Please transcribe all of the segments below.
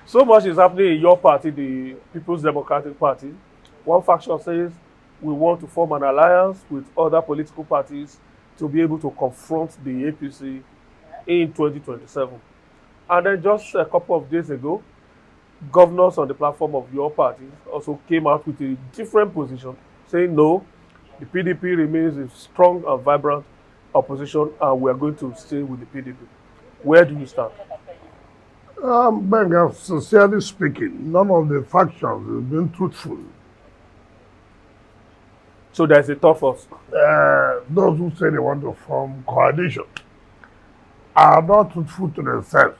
So much is happening in your party, the People's Democratic Party. One faction says we want to form an alliance with other political parties to be able to confront the APC in 2027. And then just a couple of days ago, governors on the platform of your party also came out with a different position, saying no, the PDP remains a strong and vibrant opposition, and we are going to stay with the PDP. Where do you stand? Benga, sincerely speaking, none of the factions has been truthful. So there's a thought force. Those who say they want to form coalition are not truthful to themselves.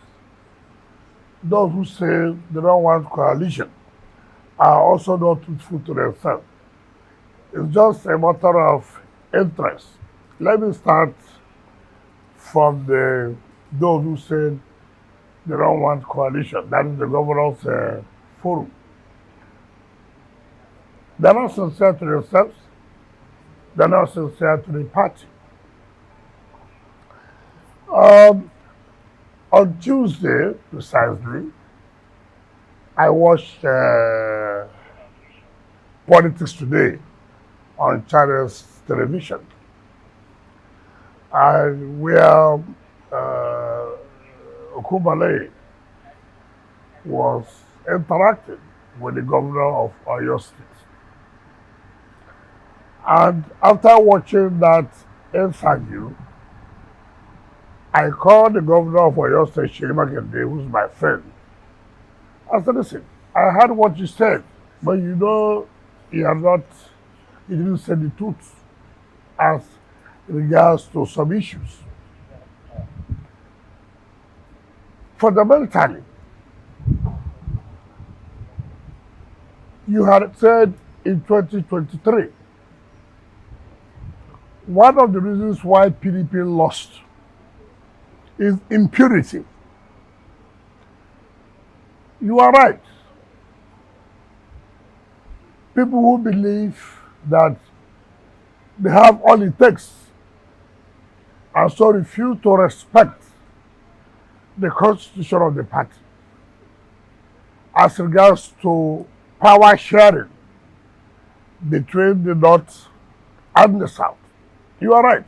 Those who say they don't want coalition are also not truthful to themselves. It's just a matter of interest. Let me start from those who said they don't want coalition. That is the governors' forum. They're not sincere to themselves. They're not sincere to the party. On Tuesday, precisely, I watched Politics Today on China's television. And where Okubale was interacting with the governor of Oyo State. And after watching that interview, I called the governor of Oyo State, Seyi Makinde, who's my friend. I said, listen, I heard what you said, but you know, he didn't say the truth as regards to some issues. Fundamentally, you had said in 2023, one of the reasons why PDP lost is impunity. You are right. People who believe that they have all it takes and so refuse to respect the constitution of the party as regards to power sharing between the North and the South. You are right.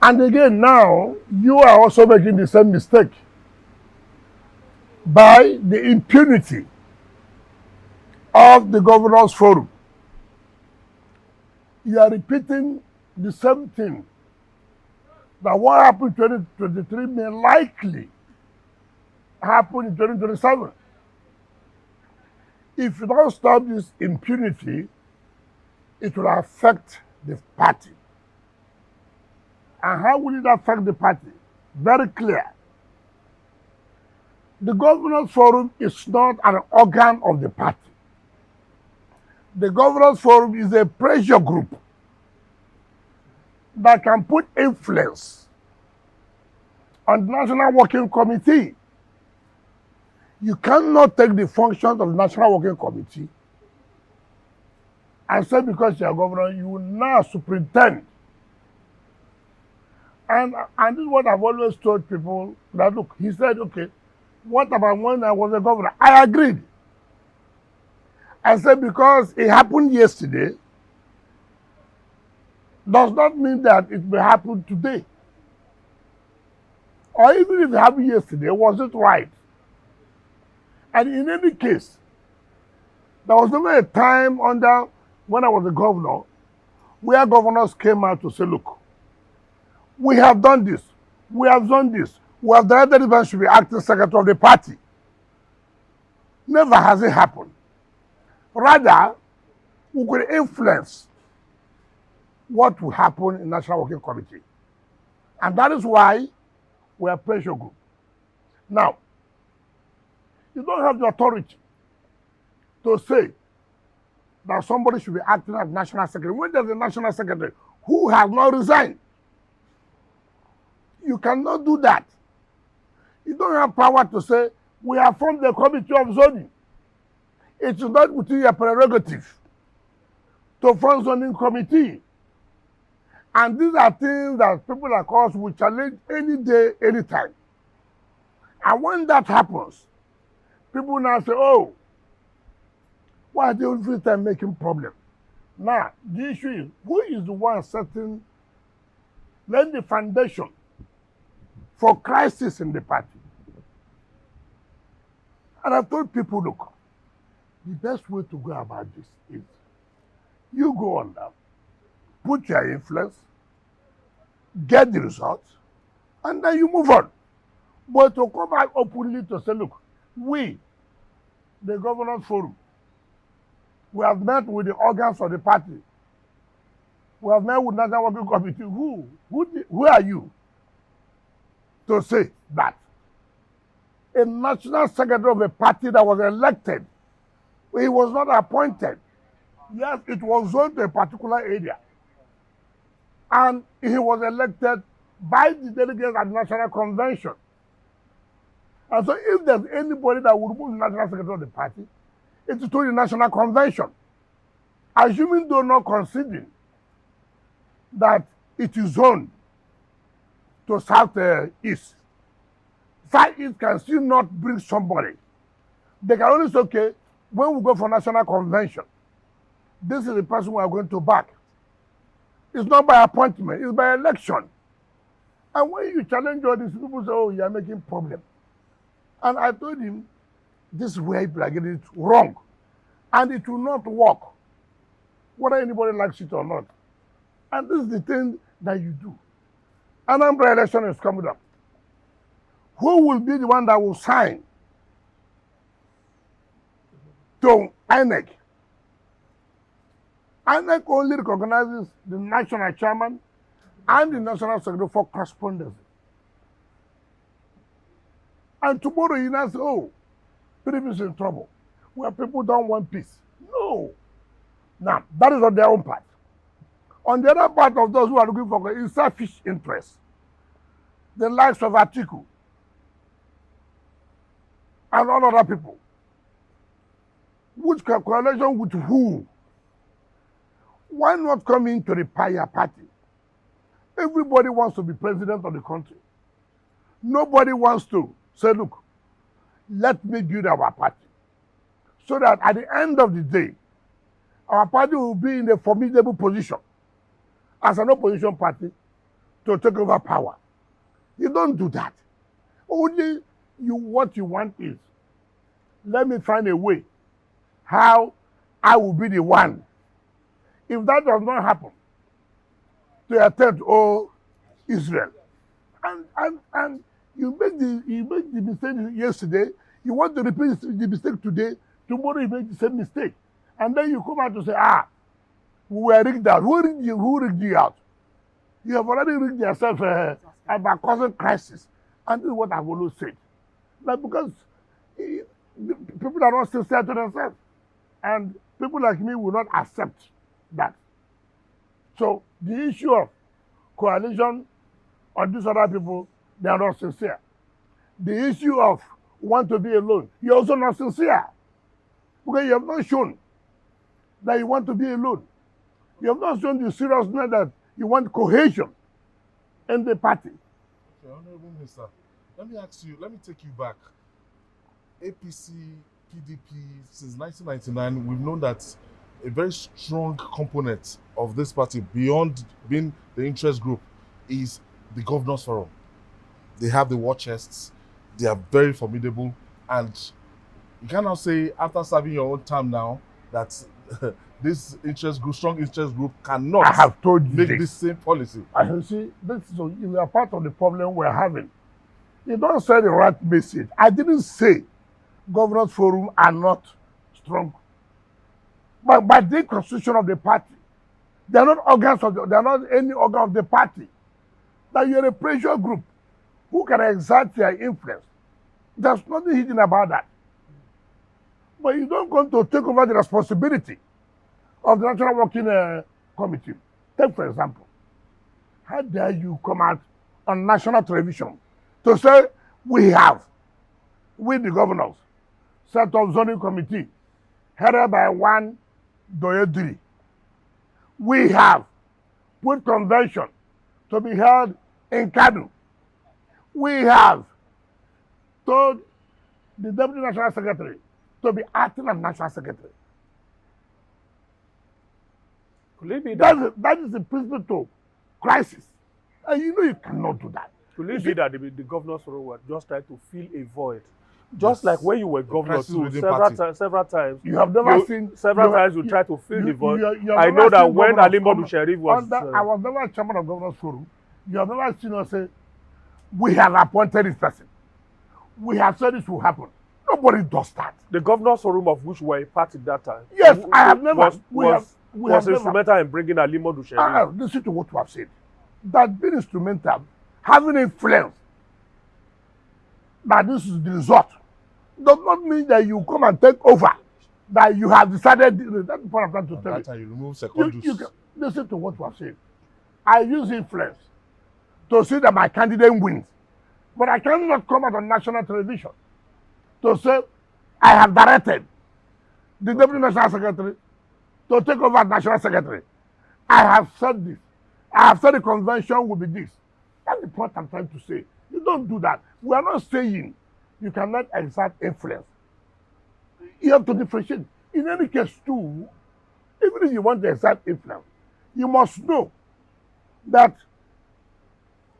And again, now, you are also making the same mistake by the impunity of the governors' forum. You are repeating the same thing. That what happened in 2023 may likely happen in 2027. If you don't stop this impunity, it will affect the party. And how will it affect the party? Very clear. The Governors Forum is not an organ of the party. The Governors Forum is a pressure group that can put influence on the National Working Committee. You cannot take the functions of the National Working Committee and say because you are governor, you will now superintend. And this is what I've always told people, that look, he said, okay, what about when I was a governor? I agreed. I said because it happened yesterday does not mean that it may happen today. Or even if it happened yesterday, was it right? And in any case, there was never a time when I was a governor where governors came out to say, look, we have done this, we have done this, we have directed the man should be acting secretary of the party. Never has it happened. Rather, we could influence what will happen in National Working Committee. And that is why we are pressure group. Now, you don't have the authority to say that somebody should be acting as national secretary. When there's a national secretary who has not resigned, you cannot do that. You don't have power to say, we have formed the committee of zoning. It is not within your prerogative to form zoning committee. And these are things that people like us will challenge any day, anytime. And when that happens, people now say, oh, why are they every time making problems? Now, the issue is, who is the one setting, laying the foundation for crisis in the party? And I've told people, look, the best way to go about this is you go on there, put your influence, get the results, and then you move on. But to come out openly to say, look, we, the Governors Forum, we have met with the organs of the party. We have met with National Working Committee. Who are you to say that? A national secretary of a party that was elected, he was not appointed. Yes, it was zoned to a particular area. And he was elected by the delegates at the National Convention. And so if there's anybody that would remove the national secretary of the party, it is to the National Convention. Assuming though not conceding that it is zoned to South-East. South-East can still not bring somebody. They can only say, okay, when we go for National Convention, this is the person we are going to back. It's not by appointment, it's by election. And when you challenge all these people, say, oh, you are making problem. And I told him, this is where people are getting it wrong. And it will not work, whether anybody likes it or not. And this is the thing that you do. Anambra election is coming up. Who will be the one that will sign to INEC? INEC only recognizes the national chairman and the national secretary for correspondence. And tomorrow you now say, oh, PDP is in trouble, where people don't want peace. No. Now, that is on their own part. On the other part of those who are looking for is selfish interest. The likes of Atiku and all other people. Which coalition with who? Why not come into the Paya party? Everybody wants to be president of the country. Nobody wants to say, look, let me build our party. So that at the end of the day, our party will be in a formidable position as an opposition party to take over power. You don't do that. Only what you want is, let me find a way how I will be the one. If that does not happen, to attempt Israel, and you make the mistake yesterday, you want to repeat the mistake today, tomorrow you make the same mistake. And then you come out to say, we were rigged out. Who rigged you out? You have already rigged yourself by causing crisis. And this is what I've always said. Like, because people are not sincere to themselves. And people like me will not accept that. So the issue of coalition on these other people, they are not sincere. The issue of want to be alone, you're also not sincere. Because you have not shown that you want to be alone. You have not shown the seriousness that you want cohesion in the party. Okay, Honorable Minister, let me ask you, let me take you back. APC, PDP, since 1999, we've known that a very strong component of this party, beyond being the interest group, is the Governors Forum. They have the war chests, they are very formidable, and you cannot say, after serving your own term now, that this interest group, strong interest group, cannot I have told you make this same policy. I see, you are part of the problem we're having. You don't say the right message. I didn't say Governors Forum are not strong. But by the constitution of the party, they are not organs of they are not any organ of the party. That you are a pressure group who can exert their influence. There's nothing hidden about that. But you don't come to take over the responsibility of the National Working Committee. Take, for example, how dare you come out on national television to say we, the governors, set up zoning committee headed by one Doyedri. We have put convention to be held in Kanu. We have told the Deputy National Secretary to be acting as National Secretary. Could it be that? That is the principle to crisis. And you know you cannot do that. Could it be that the governor's role was just trying to fill a void? Just like when you were governor too, several times. You have never seen several times you try to fill the void. You I know that when Ali Modu Sharif was I was never chairman of Governors Forum. You have never seen us say, we have appointed this person. We have said this will happen. Nobody does that. The governor's forum of which were a part at that time. Yes, I have never. Was instrumental in bringing Ali Modu Sharif. Listen to what you have said. That being instrumental, having influence, that this is the result, does not mean that you come and take over. That you have decided. That's the point I'm trying to tell you. That time you remove secondus. Listen to what you have said. I use influence to see that my candidate wins. But I cannot come out on national television to say I have directed the Deputy National Secretary to take over as National Secretary. I have said this. I have said the convention will be this. That's the point I'm trying to say. You don't do that. We are not saying you cannot exert influence. You have to differentiate. In any case, too, even if you want to exert influence, you must know that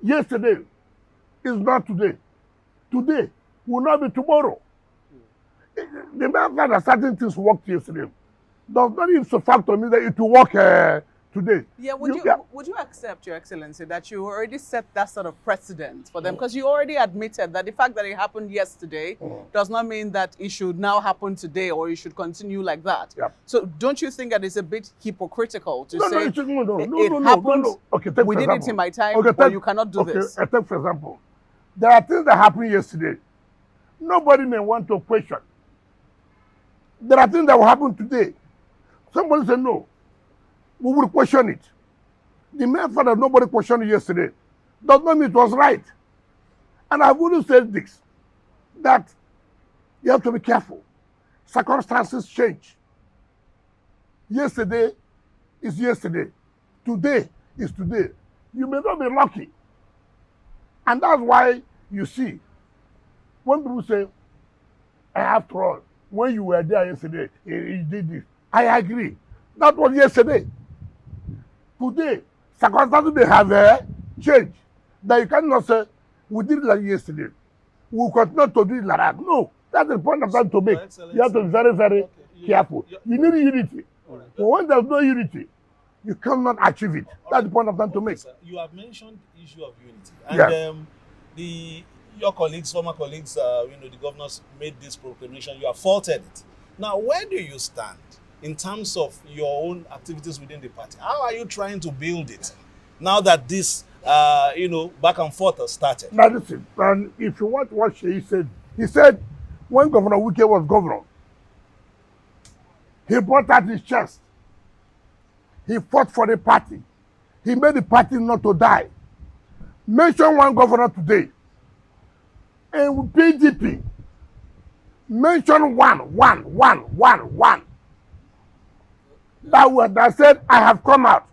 yesterday is not today. Today will not be tomorrow. The mere fact that certain things worked yesterday does not even so fact to me that it will work today. Yeah, would you accept, Your Excellency, that you already set that sort of precedent for them? Because you already admitted that the fact that it happened yesterday does not mean that it should now happen today or it should continue like that. Yeah. So don't you think that it's a bit hypocritical to say it happened, happened, okay, we did it in my time, you cannot do this? I take for example, there are things that happened yesterday. Nobody may want to question. There are things that will happen today. Somebody said no. We will question it. The mere fact that nobody questioned it yesterday does not mean it was right. And I've always said this, that you have to be careful. Circumstances change. Yesterday is yesterday. Today is today. You may not be lucky. And that's why you see, when people say, after all, when you were there yesterday, you did this. I agree. That was yesterday. Today, circumstances may have changed. That you cannot say, we did it like yesterday. We will continue to do it like that. No, that's the point I'm trying to make. You have to be very, very careful. You need unity. But when there's no unity, you cannot achieve it. That's the point I'm trying to make. Sir, you have mentioned the issue of unity. And your colleagues, former colleagues, the governors made this proclamation. You have faulted it. Now, where do you stand in terms of your own activities within the party? How are you trying to build it now that this, back and forth has started? Now listen, and if you want what he said when Governor Wike was governor, he brought out his chest. He fought for the party. He made the party not to die. Mention one governor today. And PDP, mention one. That said, I have come out.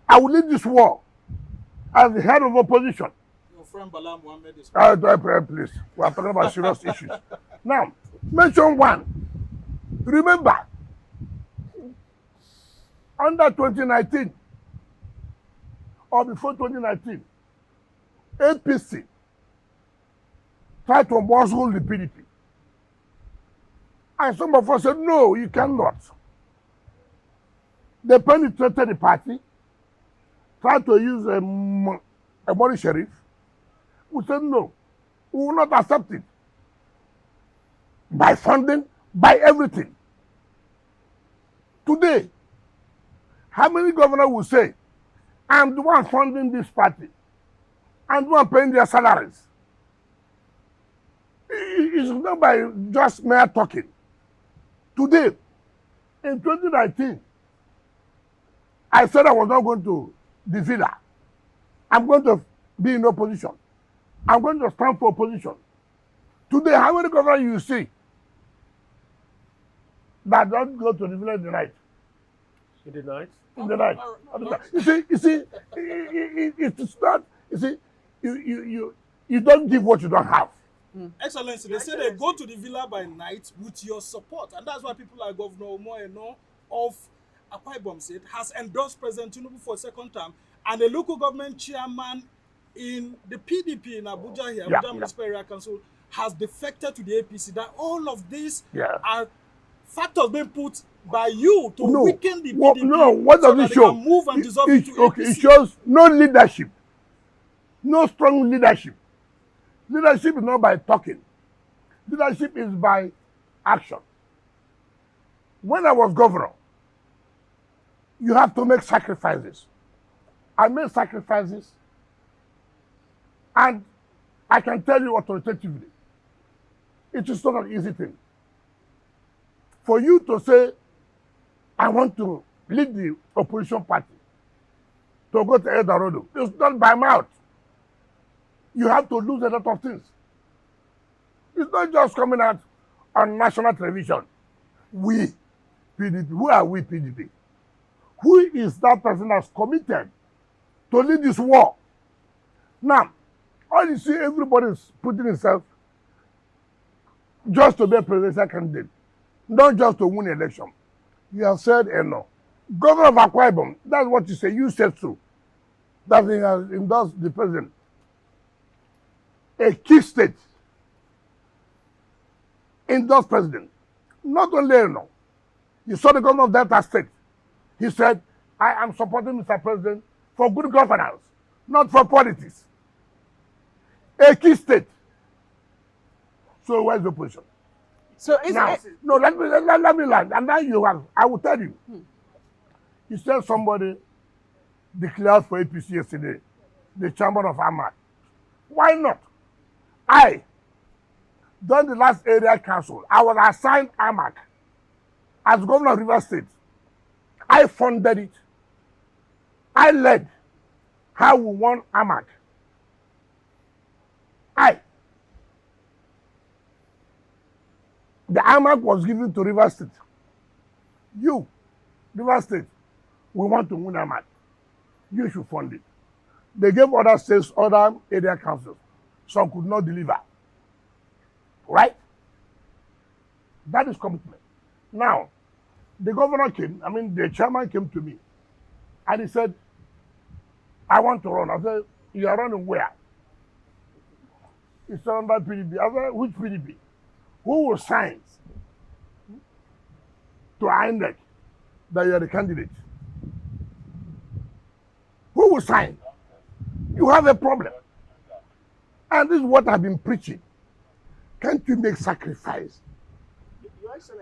I will lead this war as the head of opposition. Your friend Bala Mohammed is... Please, we are talking about serious issues. Now, mention one. Remember, under 2019, or before 2019, APC tried to muzzle the PDP. And some of us said, no, you cannot. They penetrated the party, tried to use a money sheriff. We said, no, we will not accept it. By funding, by everything. Today, how many governors will say, I'm the one funding this party, I'm the one paying their salaries? It's not by just mere talking. Today, in 2019, I said I was not going to defeat her. I'm going to be in opposition. I'm going to stand for opposition. Today, how many governors you see that don't go to the village in the night? In the night? In the night. You see, it's not, you see, you don't give what you don't have. Excellency, they say they go to the villa by night with your support. And that's why people like Governor Omoeno of Akwa Ibom State has endorsed President Tinubu for a second term. And the local government chairman in the PDP in Abuja here, Abuja Municipal Area Council, has defected to the APC. That all of these are factors being put by you to weaken the PDP what does it show? Can move and dissolve into APC. It shows no leadership, no strong leadership. Leadership is not by talking. Leadership is by action. When I was governor, you have to make sacrifices. I made sacrifices, and I can tell you authoritatively, it is not an easy thing. For you to say, I want to lead the opposition party to go to El Dorado, it's not by mouth. You have to lose a lot of things. It's not just coming out on national television. We, PDP, who are we, PDP? Who is that person that's committed to lead this war? Now, all you see, everybody is putting himself just to be a presidential candidate, not just to win election. You have said no. Governor of Akwa Ibom, that's what you say. You said so. That he has endorsed the president. A key state endorsed president. Not only no. You saw the governor of Delta State. He said, I am supporting Mr. President for good governance, not for politics. A key state. So where's the opposition? So is now, no, let me land. And now you have, I will tell you. You said somebody declared for APC yesterday, the chairman of AMAC. Why not? During the last area council, I was assigned AMAC as governor of Rivers State. I funded it. I led how we won AMAC. The AMAC was given to Rivers State. You, Rivers State, we want to win AMAC. You should fund it. They gave other states, other area councils. Some could not deliver. Right? That is commitment. Now, the governor came, the chairman came to me, and he said, I want to run. I said, you are running where? He said, under PDP. I said, which PDP? Who will sign to INEC that you are the candidate? Who will sign? You have a problem. And this is what I've been preaching. Can't you make sacrifice?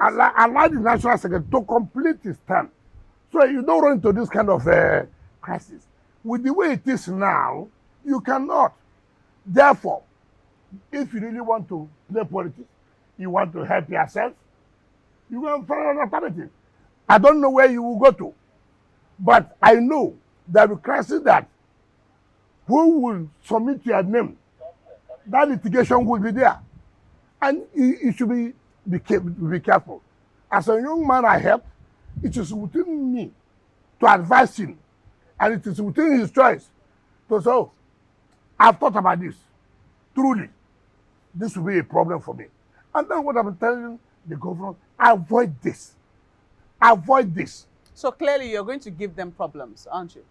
Allow the national secretary to complete his term, so you don't run into this kind of crisis. With the way it is now, you cannot. Therefore, if you really want to play politics, you want to help yourself, you will find an alternative. I don't know where you will go to, but I know there will be crisis that who will submit your name, that litigation will be there. And you should be careful. As a young man I help, it is within me to advise him. And it is within his choice to say, oh, I've thought about this. Truly, this will be a problem for me. And then what I'm telling the governor, avoid this. Avoid this. So clearly you're going to give them problems, aren't you?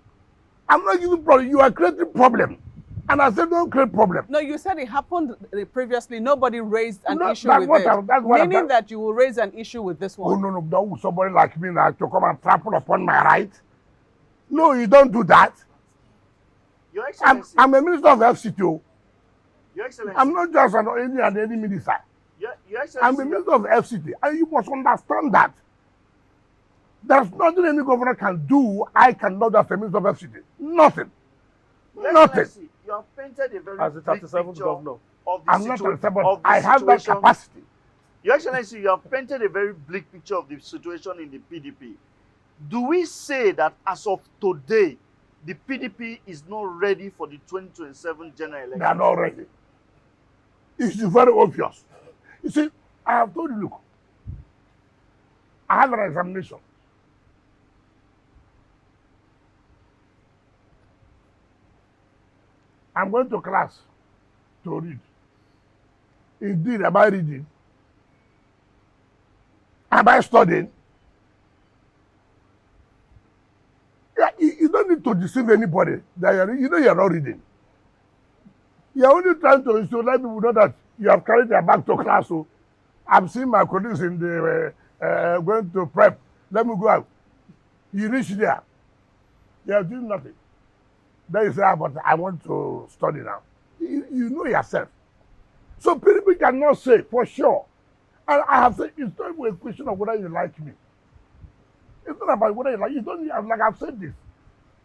I'm not giving problem. You are creating problem. And I said, don't create problem. No, you said it happened previously. Nobody raised an issue that's with it. Meaning that you will raise an issue with this one. Oh, no. Somebody like me now to come and trample upon my right. No, you don't do that. Your Excellency. I'm a minister of FCTO. Your Excellency. I'm not just any minister. Your Excellency. I'm a minister of FCT. And you must understand that. There's nothing any governor can do I cannot do as a minister of FCT. Nothing. Nothing. You have painted a very as the 37th governor of the I'm not 37, of the I have that situation. capacity. Your Excellency, you have painted a very bleak picture of the situation in the PDP. Do we say that as of today, the PDP is not ready for the 2027 general election? They are not ready. It's very obvious. You see, I have told you, look, I have an examination. I'm going to class to read. Indeed, am I reading? Am I studying? Yeah, you don't need to deceive anybody that you know you're not reading. You're only trying to let people know that you have carried their bag to class. So I'm seeing my colleagues in the going to prep. Let me go out. You reach there. You are doing nothing. Then you say, but I want to study now. You know yourself. So people cannot say for sure. And I have said, it's not a question of whether you like me. It's not about whether you like. You don't need, like I've said this.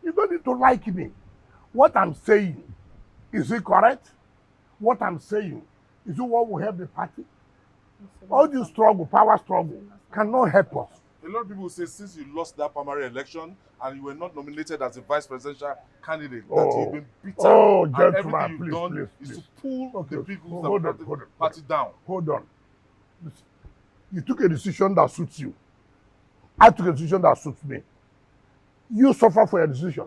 You don't need to like me. What I'm saying, is it correct? What I'm saying, is it what will help the party? All this struggle, power struggle, cannot help us. A lot of people say since you lost that primary election and you were not nominated as a vice presidential candidate, that you've been beaten. And everything you've done is to pull the People's Democratic Party down. Hold on. You took a decision that suits you. I took a decision that suits me. You suffer for your decision.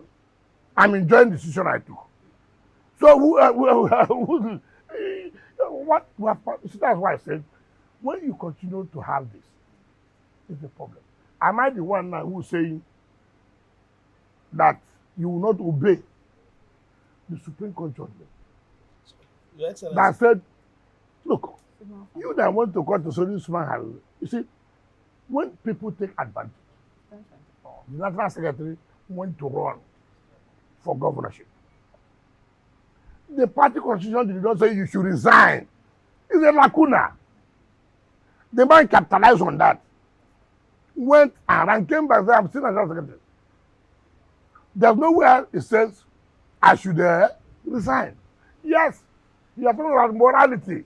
I'm enjoying the decision I took. So that's why I said, when you continue to have this, it's a problem. Am I the one now who's saying that you will not obey the Supreme Court judgment? Your Excellency. That said, look, you that want to cut the solution, you see, when people take advantage, the National Secretary went to run for governorship. The party constitution did not say you should resign. It's a lacuna. The man capitalized on that. Went and came back and said, I'm still National Secretary. There's nowhere it says I should resign. Yes, you are talking about morality.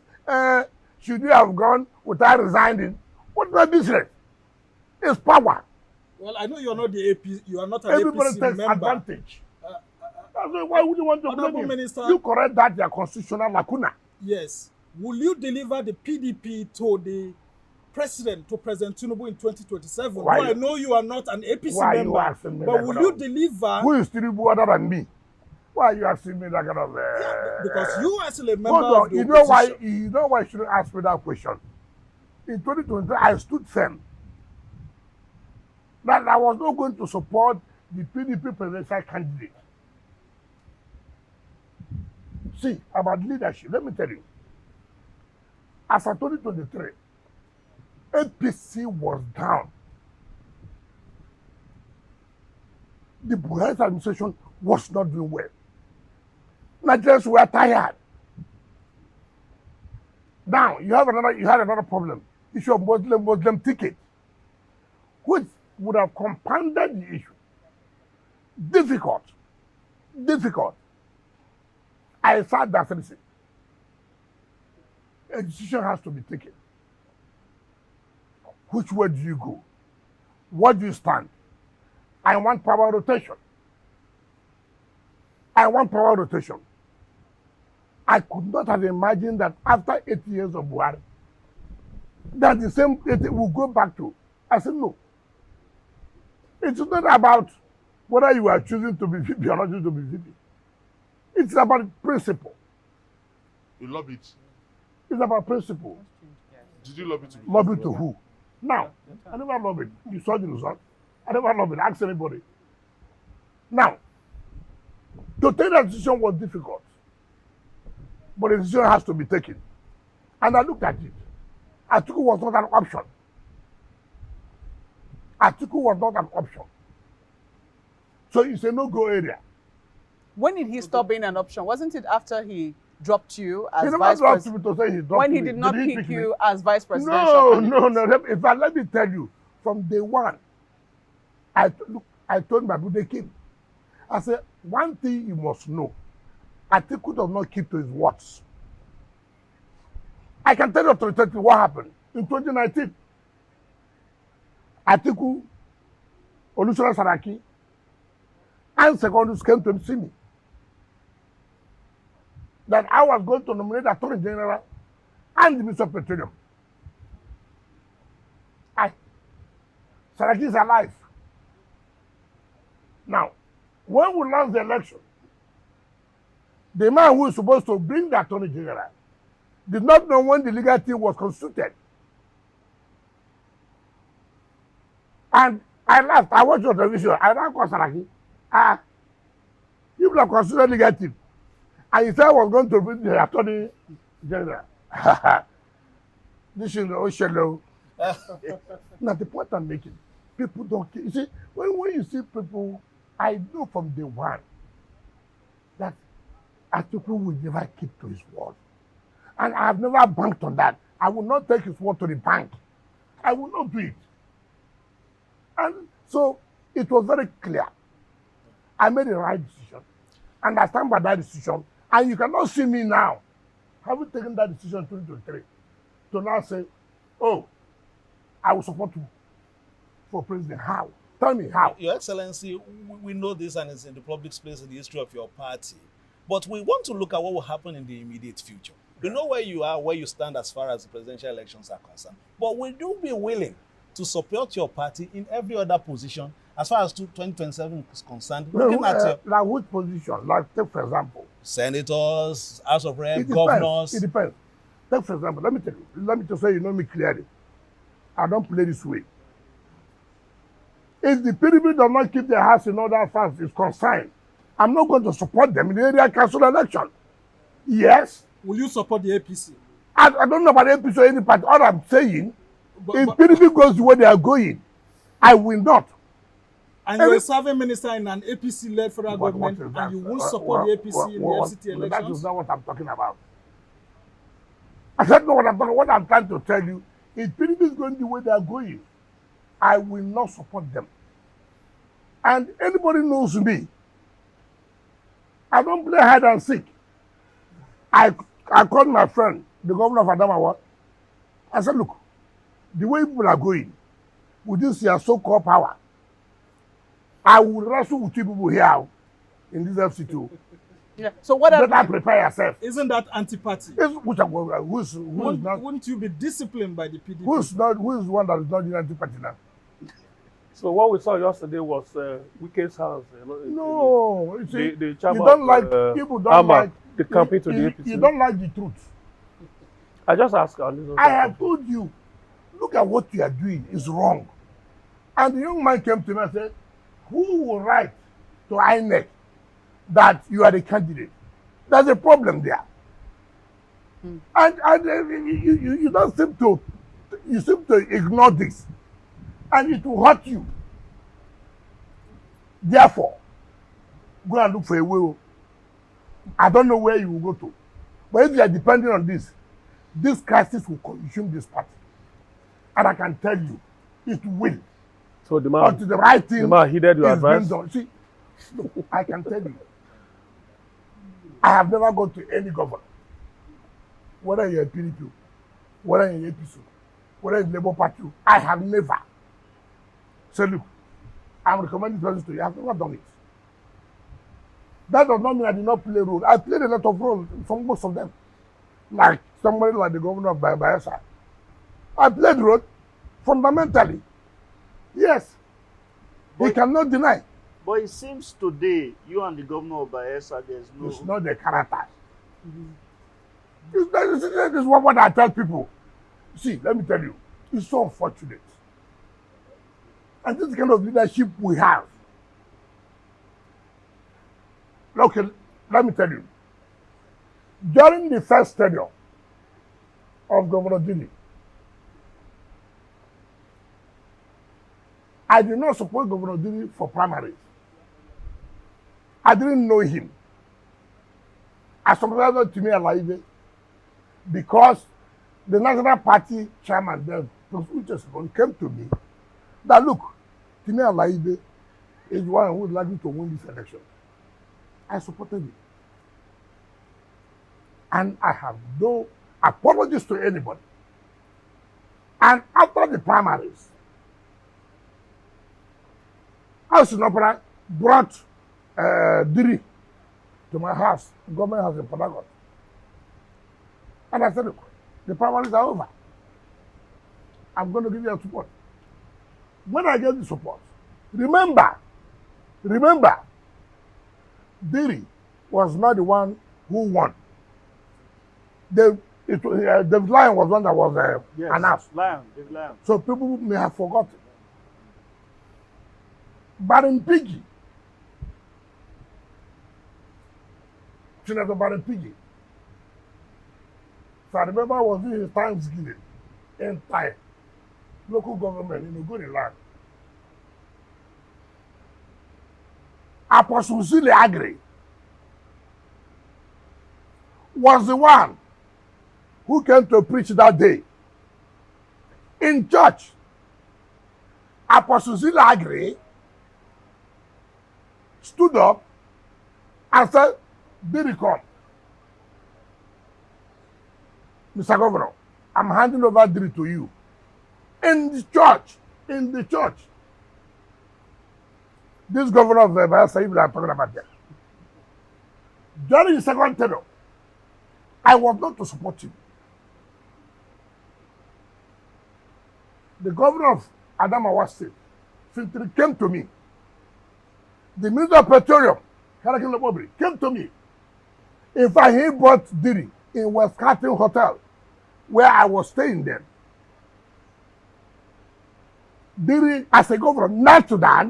Should you have gone without resigning? What's my business? It's power. Well, I know you're not the AP. You are not an Everybody APC takes member. advantage. That's why would you want to blame you? Minister, You correct that your constitutional lacuna. yes. Will you deliver the PDP to the president, to President Tinubu in 2027? Why? Though I know you are not an APC Why are you member, asking me but that will kind you of- deliver? Who is Tinubu other than me? Why are you asking me that kind of? Because you are still a member Hold of on. the You know why? opposition. You know why you shouldn't ask me that question. In 2023, I stood firm that I was not going to support the PDP presidential candidate. See, about leadership, let me tell you. As of 2023, APC was down. The Buhari administration was not doing well. Nigerians were tired. Now you had another problem. Issue of Muslim ticket, which would have compounded the issue. Difficult. I sat there and said, a decision has to be taken. Which way do you go? What do you stand? I want power rotation. I could not have imagined that after 8 years of Buhari, that the same 80 will go back to. I said, no. It's not about whether you are choosing to be VP or not choosing to be VP. It's about principle. You lobbied. It's about principle. Did you lobby to be? Lobby to who? Now, I never lobbied. You saw the result. I never lobbied. Ask anybody. Now, to take that decision was difficult. But the decision has to be taken. And I looked at it. Atiku was not an option. So it's a no-go area. When did he stop being an option? Wasn't it after he dropped you as He never vice dropped president? me to say he dropped When he me. did not he pick me? you as vice presidential No. candidate? Let me tell you, from day one, I told my people they came. I said, one thing you must know, Atiku does not keep to his words. I can tell you authoritatively what happened in 2019. Atiku, Olusola Saraki, and Secondus came to see me that I was going to nominate Attorney General and the Minister of Petroleum. Saraki is alive. Now, when we lost the election, the man who is supposed to bring the Attorney General did not know when the legal team was constituted. And I laughed. I watched your television. I ran Saraki. People are considered legal team. And he said I was going to be the attorney general. This is the shallow. Now the point I'm making, people don't care. You see, when you see people, I know from day one that Atiku will never keep to his word. And I have never banked on that. I will not take his word to the bank. I will not do it. And so it was very clear. I made the right decision. And I stand by that decision. And you cannot see me now, having taken that decision in 2023, to now say, oh, I will support you for president. How? Tell me how. Your Excellency, we know this and it's in the public space in the history of your party. But we want to look at what will happen in the immediate future. We know where you are, where you stand as far as the presidential elections are concerned. But will you be willing to support your party in every other position as far as 2027 is concerned? Looking at your, like which position? Like, take for example, senators, House of Reps, it depends. governors. It depends. Take for example, let me just say, you know me clearly. I don't play this way. If the PDP does not keep their house in order as far as it's concerned, I'm not going to support them in the area council election. Yes. Will you support the APC? I don't know about APC or any party. All I'm saying, if But PDP goes the way they are going, I will not. and you're a serving minister in an APC-led federal government, is and that? you won't support the APC in the FCT That elections? is not what I'm talking about. I said, no, what I'm talking. What I'm trying to tell you, if PDP is going the way they are going, I will not support them. And anybody knows me. I don't play hide and seek. I called my friend, the governor of Adamawa. I said, look, the way people are going, with this your so-called power, I will wrestle with you people here in this FCT. Yeah. So what Better prepare yourself. Isn't that anti-party? Who's not? Wouldn't you be disciplined by the PDP? Who is one that is not in anti-party now? So what we saw yesterday was Wike's house. No, you see, the you chairman don't of, like people don't Ama, like the campaign to the APC. You don't like the truth. I just asked. I have told you, look at what you are doing is wrong. And the young man came to me and said, who will write to INEC that you are the candidate? There's a problem there. And you don't seem to, you seem to ignore this. And it will hurt you. Therefore, go and look for a way. I don't know where you will go to. But if you are depending on this crisis will consume this party. And I can tell you, it will. So the man, until the right thing the man heeded your is being advice. done. See, look, I can tell you, I have never gone to any governor, whether you're a PDP, whether you're a APC, whether it's Labour Party, I have never said, look, I'm recommending this to you. I have never done it. That does not mean I did not play a role. I played a lot of roles, most of them. Like somebody like the governor of Bayelsa. I played role fundamentally. Yes. We cannot deny. But it seems today, you and the governor of Bayelsa, there's no... It's not the character. This is what I tell people. See, let me tell you, it's so unfortunate. And this kind of leadership we have. Okay, let me tell you. During the first tenure of Governor Dini, I did not support Governor Dini for primaries. I didn't know him. I supported Timi Alaibe because the National Party chairman then, came to me that look, Timi Alaibe is one who is likely to win this election. I supported him. And I have no apologies to anybody. And after the primaries, House in Opera brought Diri to my house, government house in Port Harcourt. And I said, look, the primaries are over. I'm going to give you support. When I get the support, remember, Diri was not the one who won. The David Lion was one that was Yes. announced. David Lion. So people may have forgotten. Baron Piggy. Senator Baron Piggy. So I remember I was doing his Thanksgiving in Thai, local government in Ogoni land. Apostle Zile Agri was the one who came to preach that day in church. Apostle Zile Agri stood up and said, Diricon, Mr. Governor, I'm handing over Diri to you. In the church, this governor of Bayelsa, even I'm talking about that. During the second tenure, I was not to support him. The governor of Adamawa State, Fintri, came to me. The Minister of Petroleum, Karakin Lobobri, came to me. In fact, he brought Diri in West Carton Hotel, where I was staying then. Diri, as a governor, not to that,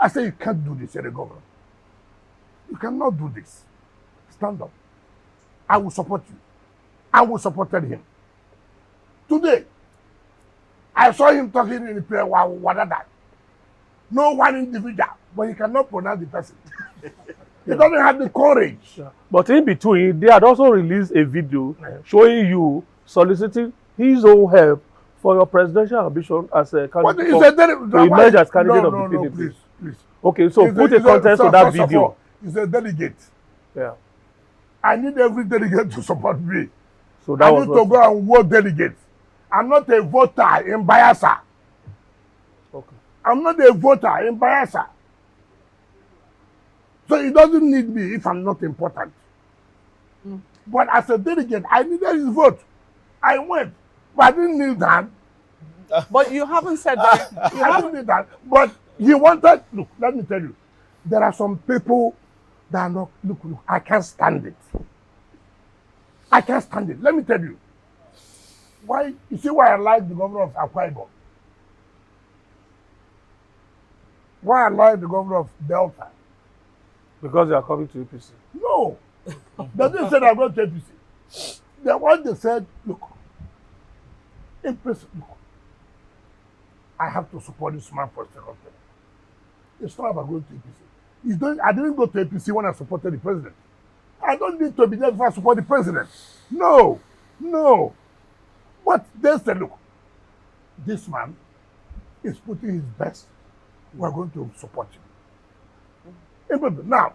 I said, you can't do this, you're a governor. You cannot do this. Stand up. I will support you. I will supported him. Today, I saw him talking in the prayer, Wadada. No one individual, but he cannot pronounce the person. He doesn't have the courage. Yeah. But in between, they had also released a video showing you soliciting his own help for your presidential ambition as a candidate to emerge as candidate of the PDP. Please. Okay, so put a context to that video. He's a delegate. Yeah. I need every delegate to support me. So that I was need to go and vote delegates. I'm not a voter in Bayelsa. Okay. I'm not a voter in Bayelsa. So he doesn't need me if I'm not important. But as a delegate, I needed his vote. I went, but I didn't need that. But you haven't said that. I didn't need that. But he wanted, look, let me tell you, there are some people that are not, look, I can't stand it. I can't stand it. Let me tell you. Why, you see why I like the governor of Akwa Ibom? Why I like the governor of Delta? Because they are coming to APC. No. They didn't say they're going to APC. The one they said, look, APC, look, I have to support this man for a second term. It's not about going to APC. I didn't go to APC when I supported the president. I don't need to be there before I support the president. No. But they said, look, this man is putting his best. We're going to support him. Now,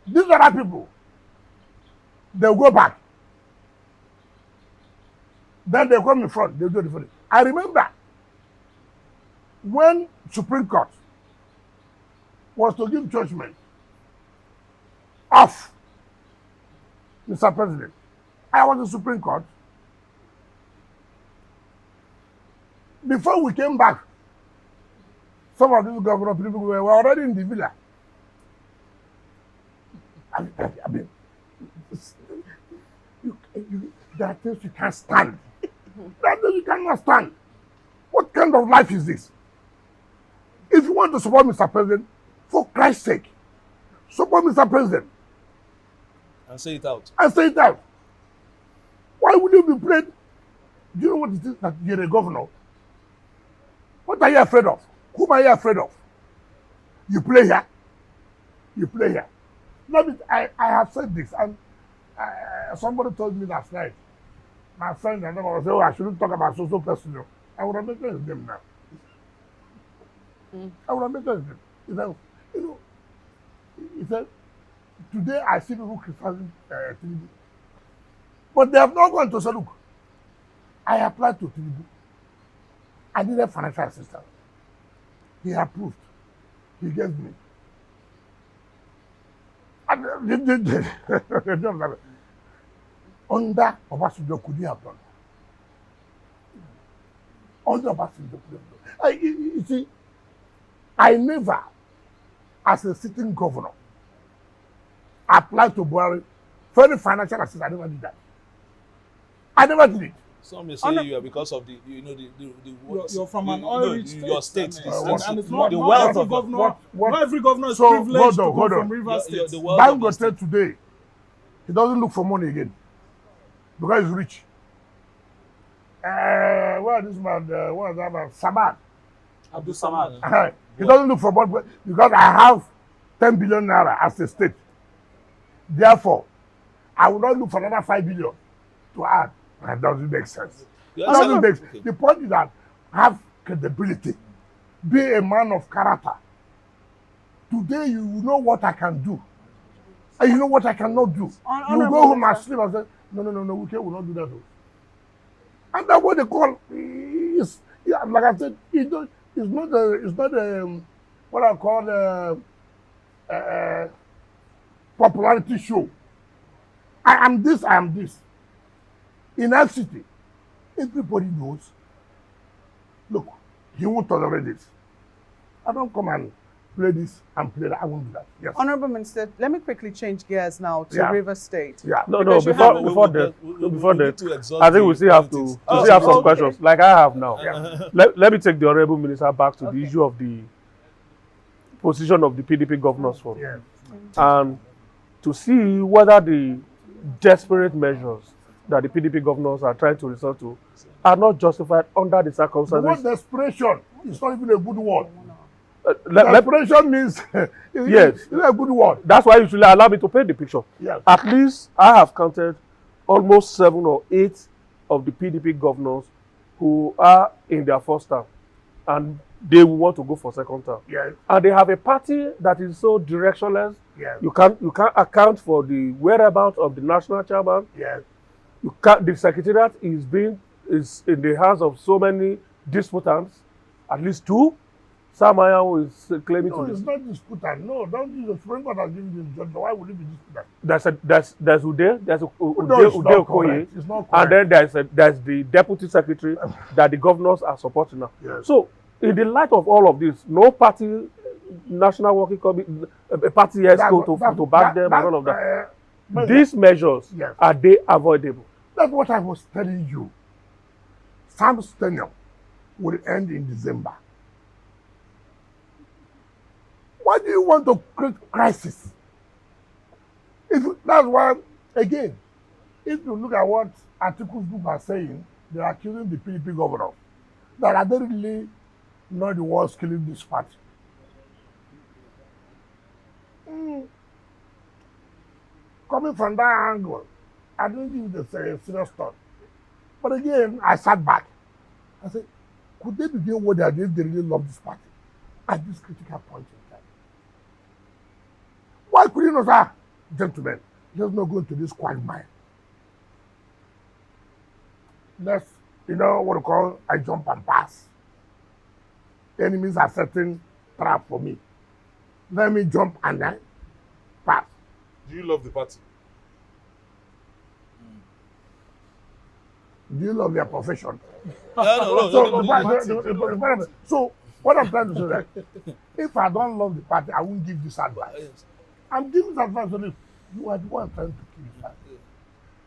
these other people, they'll go back. Then they'll come in front. They'll do the thing. I remember when Supreme Court was to give judgment of Mr. President, I was in Supreme Court. Before we came back, some of these governor people were already in the villa. I mean, there are things you can't stand. There are things you cannot stand. What kind of life is this? If you want to support Mr. President, for Christ's sake, support Mr. President. And say it out. Why would you be afraid? Do you know what it is that you're a governor? What are you afraid of? Whom are you afraid of? You play here. I have said this, and somebody told me last night. My friend and I was saying, I shouldn't talk about social person. I would have mentioned his name now. I would have mentioned his name. He said, today I see people criticizing Tinubu. But they have not gone to say, look, I applied to Tinubu. I needed financial assistance. He approved. He gave me. Under Obasanjo could he have done? Under Obasanjo could have done. You see, I never, as a sitting governor, applied to Buhari for any financial assistance. I never did that. I never did it. Some may say you are because of the You're from an oil-rich state. Your state, I the mean, state, and it's not, the not wealth every of governor. Not every governor is So, privileged to hold come on. from Rivers State. the wealth of the Dangote state. today, he doesn't look for money again because he's rich. Where this man? What is that man? Samad. Abdul Samad. He doesn't look for money because I have 10 billion naira as a state. Therefore, I will not look for another 5 billion to add. That doesn't make sense. You It are doesn't saying- make okay. The point is that have credibility, be a man of character. Today, you know what I can do, and you know what I cannot do. You go home and sleep and say, no, we will not do that. And that's what they call is, yeah, like I said, it's not what I call popularity show. I am this. In FCT, everybody knows. Look, he won't tolerate this. I don't come and play this and play that. I won't do that. Yes. Honorable Minister, let me quickly change gears now to Yeah. River State. Yeah. No, Because you before have- before that, we need to exhaust I think we the still have to politics. we still have some okay. questions, like I have now. Yeah. Let me take the Honorable Minister back to the Okay. issue of the position of the PDP governors forum, Yeah. and to see whether the desperate measures that the PDP governors are trying to resort to are not justified under the The word circumstances. desperation is not even a good word. Let- Desperation means Yes. it's not a good word. that's why you should allow me to paint the picture. Yes. At least I have counted almost 7 or 8 of the PDP governors who are in their first term, and they will want to go for second term. Yes. And they have a party that is so directionless. Yes. You can't account for the whereabouts of the national chairman. Yes. You can't. The secretariat is in the hands of so many disputants, at least 2. Samaya who is claiming No, to it's this. not disputant. No, don't use the Supreme Court has given this judgment. Why would it be disputant? There's Ude, there's No, Ude it's not Okoye, correct. It's not and correct. then there's the deputy secretary that the governors are supporting now. Yes. So, in the light of all of this, no party, national working committee, a party ESCO to back them and all of that. These measures, Yes. are they avoidable? That's what I was telling you. Sam's tenure will end in December. Why do you want to create crisis? That's why, again, if you look at what articles group are saying, they're accusing the PDP governor that are they really not the ones killing this party. Coming from that angle, I don't think it's a serious thought. But again, I sat back. I said, could they be doing what they are doing? They really love this party at this critical point in time. Why could you not say, gentlemen, let's not go into this quagmire. Let's, what we call, I jump and pass. Enemies are setting trap for me. Let me jump and then pass. Do you love the party? Do you love your profession? No. So what I'm trying to say is that if I don't love the party, I won't give this advice. I'm giving this advice only. You are the one trying to kill the party.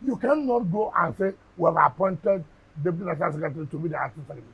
You cannot go and say, we have appointed Deputy National Secretary to be the acting secretary.